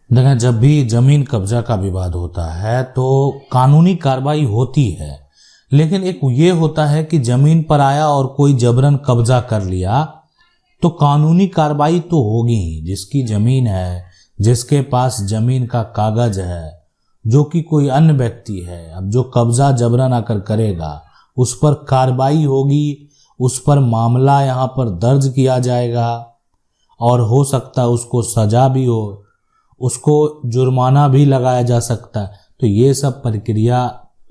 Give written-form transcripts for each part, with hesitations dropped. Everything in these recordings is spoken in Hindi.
देखिए, जब भी जमीन कब्जा का विवाद होता है तो कानूनी कार्रवाई होती है, लेकिन एक ये होता है कि जमीन पर आया और कोई जबरन कब्जा कर लिया तो कानूनी कार्रवाई तो होगी ही। जिसकी जमीन है, जिसके पास जमीन का कागज है, जो कि कोई अन्य व्यक्ति है, अब जो कब्जा जबरन आकर करेगा उस पर कार्रवाई होगी, उस पर मामला यहाँ पर दर्ज किया जाएगा और हो सकता है उसको सजा भी हो, उसको जुर्माना भी लगाया जा सकता है। तो ये सब प्रक्रिया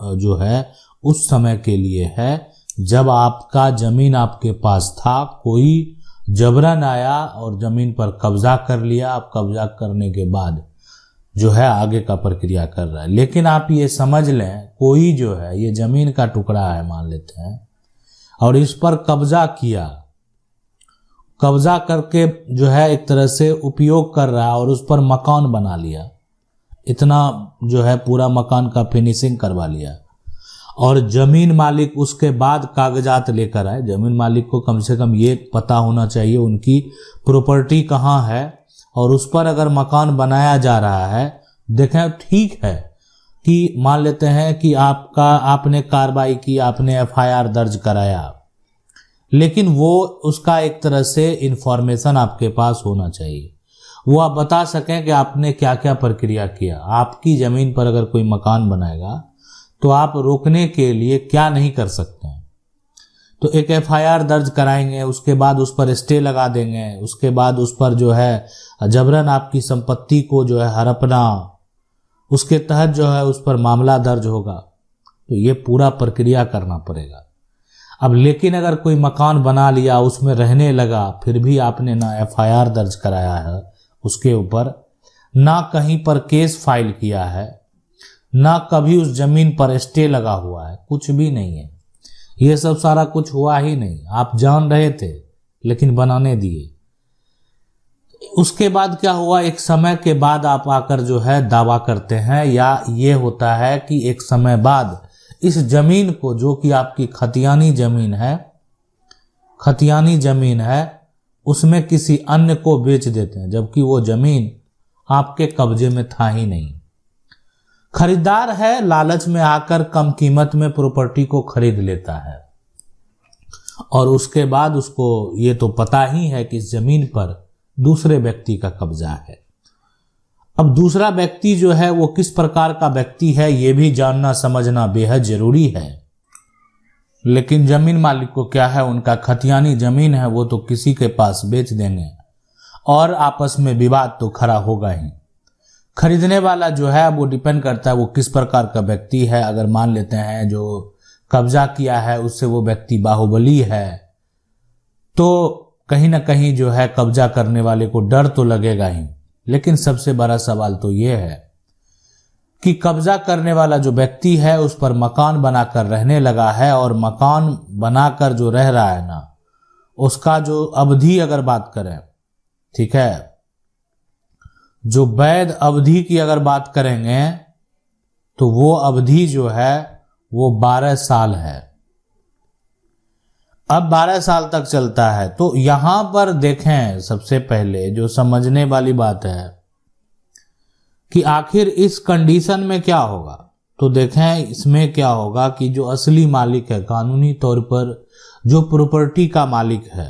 जो है उस समय के लिए है जब आपका जमीन आपके पास था, कोई जबरन आया और जमीन पर कब्जा कर लिया। आप कब्जा करने के बाद जो है आगे का प्रक्रिया कर रहा है। लेकिन आप ये समझ लें, कोई जो है ये जमीन का टुकड़ा है मान लेते हैं और इस पर कब्जा किया, कब्जा करके जो है एक तरह से उपयोग कर रहा है और उस पर मकान बना लिया, इतना जो है पूरा मकान का फिनिशिंग करवा लिया और जमीन मालिक उसके बाद कागजात लेकर आए। जमीन मालिक को कम से कम ये पता होना चाहिए उनकी प्रॉपर्टी कहाँ है और उस पर अगर मकान बनाया जा रहा है। देखें, ठीक है कि मान लेते हैं कि आपने कार्रवाई की, आपने एफआईआर दर्ज कराया, लेकिन वो उसका एक तरह से इंफॉर्मेशन आपके पास होना चाहिए, वो आप बता सकें कि आपने क्या क्या प्रक्रिया किया। आपकी ज़मीन पर अगर कोई मकान बनाएगा तो आप रोकने के लिए क्या नहीं कर सकते हैं। तो एक एफआईआर दर्ज कराएंगे, उसके बाद उस पर स्टे लगा देंगे, उसके बाद उस पर जो है जबरन आपकी संपत्ति को जो है हड़पना, उसके तहत जो है उस पर मामला दर्ज होगा। तो ये पूरा प्रक्रिया करना पड़ेगा। अब लेकिन अगर कोई मकान बना लिया, उसमें रहने लगा, फिर भी आपने ना एफआईआर दर्ज कराया है उसके ऊपर, ना कहीं पर केस फाइल किया है, ना कभी उस जमीन पर स्टे लगा हुआ है, कुछ भी नहीं है, ये सब सारा कुछ हुआ ही नहीं। आप जान रहे थे लेकिन बनाने दिए। उसके बाद क्या हुआ, एक समय के बाद आप आकर जो है दावा करते हैं, या ये होता है कि एक समय बाद इस जमीन को, जो कि आपकी खतियानी जमीन है, उसमें किसी अन्य को बेच देते हैं, जबकि वो जमीन आपके कब्जे में था ही नहीं। खरीदार है, लालच में आकर कम कीमत में प्रॉपर्टी को खरीद लेता है और उसके बाद उसको ये तो पता ही है कि इस जमीन पर दूसरे व्यक्ति का कब्जा है। अब दूसरा व्यक्ति जो है वो किस प्रकार का व्यक्ति है ये भी जानना समझना बेहद जरूरी है। लेकिन जमीन मालिक को क्या है, उनका खतियानी जमीन है, वो तो किसी के पास बेच देंगे और आपस में विवाद तो खड़ा होगा ही। खरीदने वाला जो है वो डिपेंड करता है वो किस प्रकार का व्यक्ति है। अगर मान लेते हैं जो कब्जा किया है उससे वो व्यक्ति बाहुबली है तो कहीं ना कहीं जो है कब्जा करने वाले को डर तो लगेगा ही। लेकिन सबसे बड़ा सवाल तो ये है कि कब्जा करने वाला जो व्यक्ति है उस पर मकान बनाकर रहने लगा है और मकान बनाकर जो रह रहा है ना, उसका जो अवधि अगर बात करें, ठीक है, जो वैध अवधि की अगर बात करेंगे तो वो अवधि जो है वो 12 साल है। अब 12 साल तक चलता है। तो यहां पर देखें, सबसे पहले जो समझने वाली बात है कि आखिर इस कंडीशन में क्या होगा। तो देखें इसमें क्या होगा कि जो असली मालिक है, कानूनी तौर पर जो प्रॉपर्टी का मालिक है,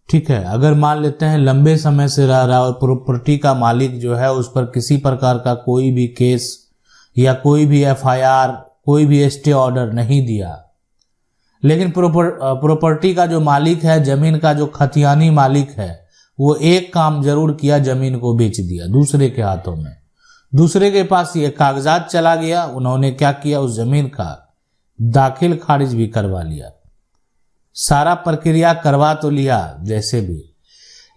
ठीक है, अगर मान लेते हैं लंबे समय से रह रहा है और प्रॉपर्टी का मालिक जो है उस पर किसी प्रकार का कोई भी केस या कोई भी एफआईआर, कोई भी स्टे ऑर्डर नहीं दिया, लेकिन प्रॉपर्टी का जो मालिक है, जमीन का जो खतियानी मालिक है, वो एक काम जरूर किया, जमीन को बेच दिया दूसरे के हाथों में। दूसरे के पास ये कागजात चला गया, उन्होंने क्या किया, उस जमीन का दाखिल खारिज भी करवा लिया, सारा प्रक्रिया करवा तो लिया जैसे भी,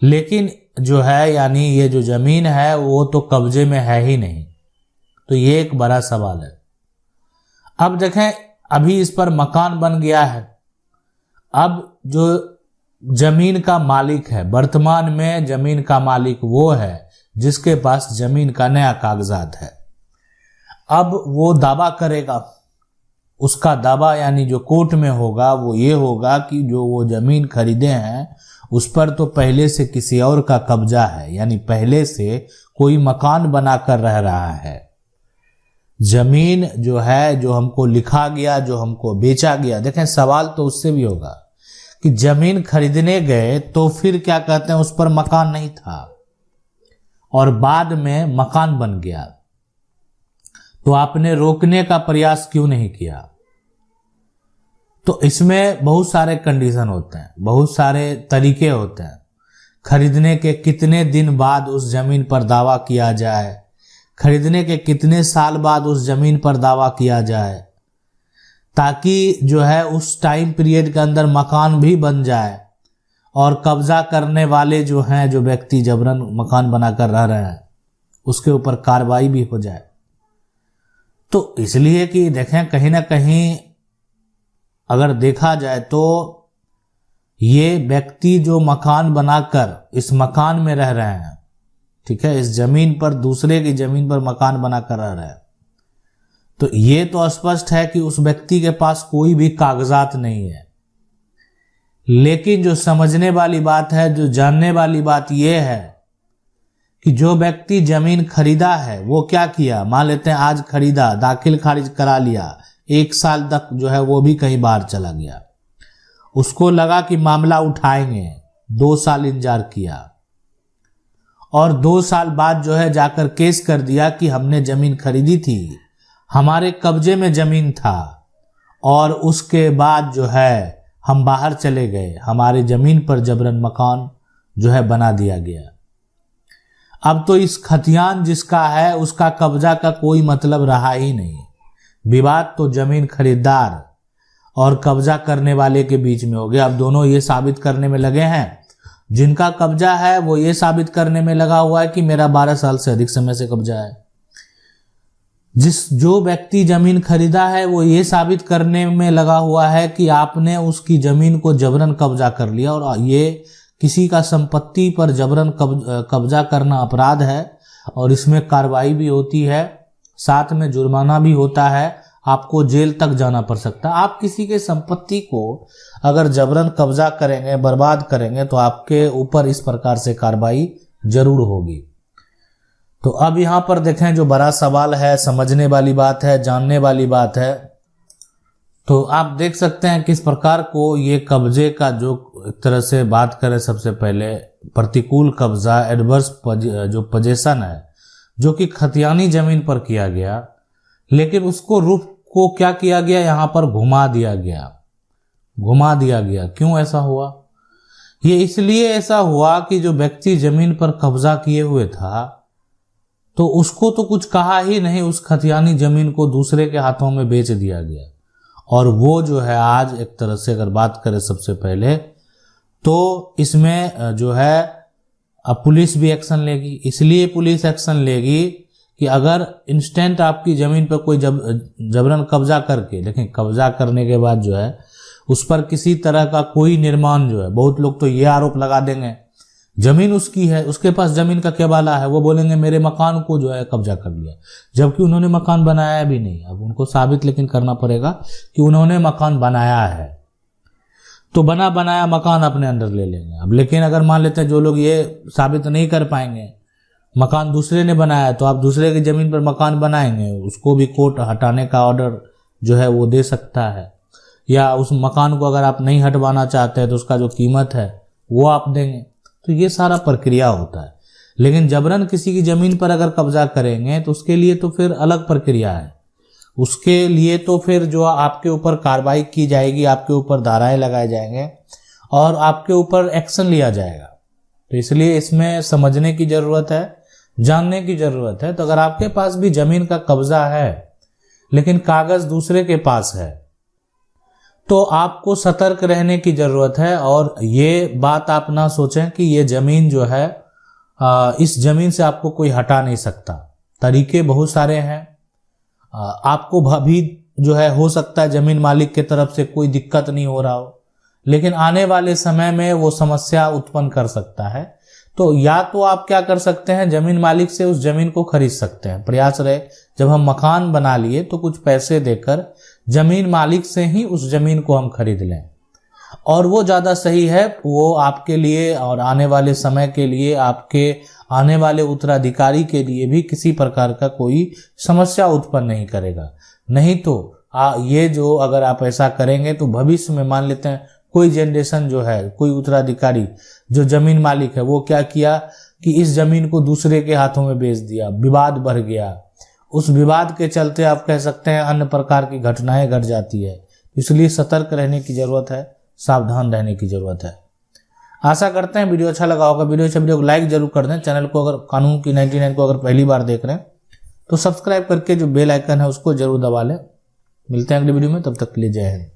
लेकिन जो है यानी ये जो जमीन है वो तो कब्जे में है ही नहीं। तो ये एक बड़ा सवाल है। अब देखें, अभी इस पर मकान बन गया है। अब जो जमीन का मालिक है, वर्तमान में जमीन का मालिक वो है जिसके पास जमीन का नया कागजात है। अब वो दावा करेगा, उसका दावा यानी जो कोर्ट में होगा वो ये होगा कि जो वो जमीन खरीदे हैं उस पर तो पहले से किसी और का कब्जा है, यानी पहले से कोई मकान बनाकर रह रहा है। जमीन जो है, जो हमको लिखा गया, जो हमको बेचा गया, देखें सवाल तो उससे भी होगा कि जमीन खरीदने गए तो फिर क्या कहते हैं, उस पर मकान नहीं था और बाद में मकान बन गया, तो आपने रोकने का प्रयास क्यों नहीं किया? तो इसमें बहुत सारे कंडीशन होते हैं, बहुत सारे तरीके होते हैं। खरीदने के कितने दिन बाद उस जमीन पर दावा किया जाए, खरीदने के कितने साल बाद उस जमीन पर दावा किया जाए, ताकि जो है उस टाइम पीरियड के अंदर मकान भी बन जाए और कब्जा करने वाले जो हैं, जो व्यक्ति जबरन मकान बनाकर रह रहे हैं, उसके ऊपर कार्रवाई भी हो जाए। तो इसलिए कि देखें कहीं ना कहीं अगर देखा जाए तो ये व्यक्ति जो मकान बनाकर इस मकान में रह रहे हैं, ठीक है, इस जमीन पर, दूसरे की जमीन पर मकान बनाकर रह रहे हैं, तो ये तो स्पष्ट है कि उस व्यक्ति के पास कोई भी कागजात नहीं है। लेकिन जो समझने वाली बात है, जो जानने वाली बात यह है कि जो व्यक्ति जमीन खरीदा है वो क्या किया, मान लेते हैं आज खरीदा, दाखिल खारिज करा लिया, 1 साल तक जो है वो भी कहीं बाहर चला गया, उसको लगा कि मामला उठाएंगे, 2 साल इंतजार किया और 2 साल बाद जो है जाकर केस कर दिया कि हमने जमीन खरीदी थी, हमारे कब्जे में जमीन था और उसके बाद जो है हम बाहर चले गए, हमारे जमीन पर जबरन मकान जो है बना दिया गया। अब तो इस खतियान जिसका है उसका कब्जा का कोई मतलब रहा ही नहीं। विवाद तो जमीन खरीदार और कब्जा करने वाले के बीच में हो गया। अब दोनों ये साबित करने में लगे हैं, जिनका कब्जा है वो ये साबित करने में लगा हुआ है कि मेरा 12 साल से अधिक समय से कब्जा है। जो व्यक्ति जमीन खरीदा है वो ये साबित करने में लगा हुआ है कि आपने उसकी जमीन को जबरन कब्जा कर लिया, और ये किसी का संपत्ति पर जबरन कब्जा करना अपराध है और इसमें कार्रवाई भी होती है, साथ में जुर्माना भी होता है, आपको जेल तक जाना पड़ सकता है। आप किसी के संपत्ति को अगर जबरन कब्जा करेंगे, बर्बाद करेंगे, तो आपके ऊपर इस प्रकार से कार्रवाई जरूर होगी। तो अब यहाँ पर देखें, जो बड़ा सवाल है, समझने वाली बात है, जानने वाली बात है, तो आप देख सकते हैं किस प्रकार को ये कब्जे का, जो एक तरह से बात करें, सबसे पहले प्रतिकूल कब्जा, एडवर्स जो पोजीशन है, जो कि खतियानी जमीन पर किया गया, लेकिन उसको रुख को क्या किया गया, यहाँ पर घुमा दिया गया, घुमा दिया गया। क्यों ऐसा हुआ? ये इसलिए ऐसा हुआ कि जो व्यक्ति जमीन पर कब्जा किए हुए था तो उसको तो कुछ कहा ही नहीं, उस खतियानी जमीन को दूसरे के हाथों में बेच दिया गया, और वो जो है आज एक तरह से अगर बात करें सबसे पहले तो इसमें जो है अब पुलिस भी एक्शन लेगी। इसलिए पुलिस एक्शन लेगी कि अगर इंस्टेंट आपकी ज़मीन पर कोई जबरन कब्जा करके, लेकिन कब्जा करने के बाद जो है उस पर किसी तरह का कोई निर्माण जो है, बहुत लोग तो ये आरोप लगा देंगे ज़मीन उसकी है, उसके पास ज़मीन का केबाला है, वो बोलेंगे मेरे मकान को जो है कब्जा कर लिया, जबकि उन्होंने मकान बनाया भी नहीं। अब उनको साबित लेकिन करना पड़ेगा कि उन्होंने मकान बनाया है, तो बना बनाया मकान अपने अंदर ले लेंगे। अब लेकिन अगर मान लेते हैं जो लोग ये साबित नहीं कर पाएंगे, मकान दूसरे ने बनाया, तो आप दूसरे की ज़मीन पर मकान बनाएंगे, उसको भी कोर्ट हटाने का ऑर्डर जो है वो दे सकता है, या उस मकान को अगर आप नहीं हटवाना चाहते हैं तो उसका जो कीमत है वो आप देंगे। तो ये सारा प्रक्रिया होता है। लेकिन जबरन किसी की ज़मीन पर अगर कब्जा करेंगे तो उसके लिए तो फिर अलग प्रक्रिया है, उसके लिए तो फिर जो आपके ऊपर कार्रवाई की जाएगी, आपके ऊपर धाराएं लगाए जाएंगे और आपके ऊपर एक्शन लिया जाएगा। तो इसलिए इसमें समझने की ज़रूरत है, जानने की ज़रूरत है। तो अगर आपके पास भी ज़मीन का कब्जा है लेकिन कागज़ दूसरे के पास है, तो आपको सतर्क रहने की ज़रूरत है। और ये बात आप ना सोचें कि ये ज़मीन जो है इस ज़मीन से आपको कोई हटा नहीं सकता। तरीके बहुत सारे हैं। आपको भी जो है हो सकता है ज़मीन मालिक के तरफ से कोई दिक्कत नहीं हो रहा हो, लेकिन आने वाले समय में वो समस्या उत्पन्न कर सकता है। तो या तो आप क्या कर सकते हैं, ज़मीन मालिक से उस ज़मीन को खरीद सकते हैं। प्रयास रहे जब हम मकान बना लिए तो कुछ पैसे देकर ज़मीन मालिक से ही उस ज़मीन को हम खरीद लें, और वो ज़्यादा सही है, वो आपके लिए और आने वाले समय के लिए, आपके आने वाले उत्तराधिकारी के लिए भी किसी प्रकार का कोई समस्या उत्पन्न नहीं करेगा। नहीं तो ये जो अगर आप ऐसा करेंगे तो भविष्य में मान लेते हैं कोई जनरेशन जो है, कोई उत्तराधिकारी जो जमीन मालिक है, वो क्या किया कि इस जमीन को दूसरे के हाथों में बेच दिया, विवाद बढ़ गया, उस विवाद के चलते आप कह सकते हैं अन्य प्रकार की घटनाएं घट जाती है। इसलिए सतर्क रहने की जरूरत है, सावधान रहने की जरूरत है। आशा करते हैं वीडियो अच्छा लगा होगा। वीडियो को लाइक जरूर कर दें। चैनल को अगर कानून की 99 को अगर पहली बार देख रहे हैं तो सब्सक्राइब करके जो बेल आइकन है उसको जरूर दबा लें। मिलते हैं अगली वीडियो में, तब तक के लिए जय हिंद।